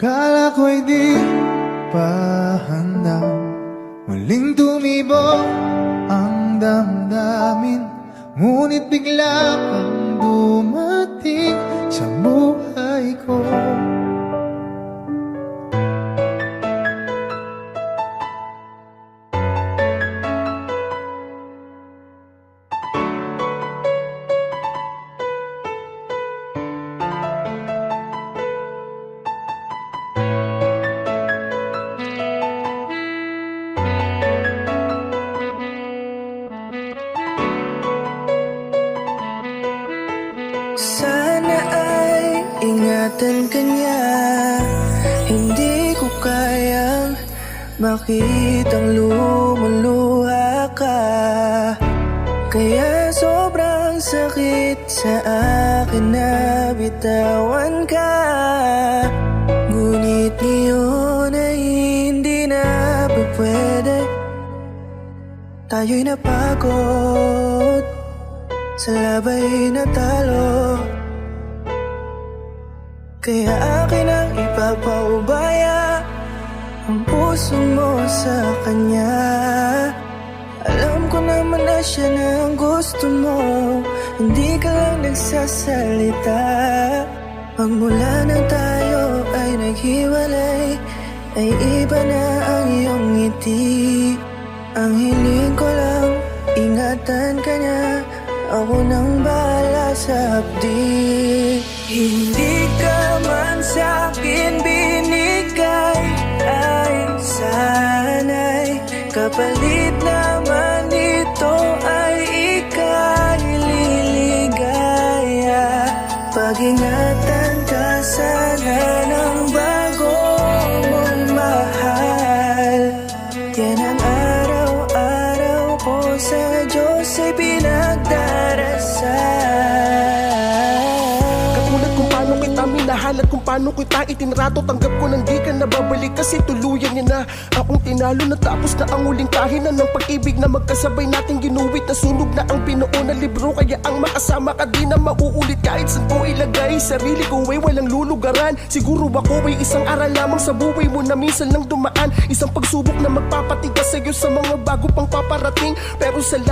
Kala ko'y di pa handa, muling tumibok ang damdamin. Ngunit bigla kang dumating sa buhay ko. Sana ay ingatan ka niya. Hindi ko kayang makitang lumuluha ka. Kaya sobrang sakit sa akin na bitawan ka. Ngunit ngayon ay hindi na pwede. Tayo'y napagod, sa labay natalo. Kaya akin ang ipapaubaya ang puso mo sa kanya. Alam ko naman na siya na ang gusto mo, hindi ka lang nagsasalita. Pagmula na tayo ay naghiwalay, ay iba na ang iyong ngiti. Ang hiling ko lang, ingatan ka niya. Ako nang bahala sa hapdi. Hindi ka man sa'kin binigay, ay sana'y kapalit naman ito ay ika'y liligaya. Pag-ingatan ka sana ng bago mong mahal. Yan ang araw-araw ko sa Diyos ay pinagdarasal. Katulad kung paano kita minahal at kung paano kita itinrato, tanggap ko nang di ka nababalik kasi tuluyan niya na akong tinalo. Natapos na ang huling kahinan ng pag-ibig na magkasabay nating ginuwit. Nasunog na ang binuo na libro, kaya ang makasama ka di na mauulit. Kahit saan ko ilagay sarili ko ay walang lulugaran. Siguro ako ay isang aral lamang sa buhay mo na minsan lang dumaan. Isang pagsubok na magpapatigas sa'yo sa mga bago pang paparating. Pero salamat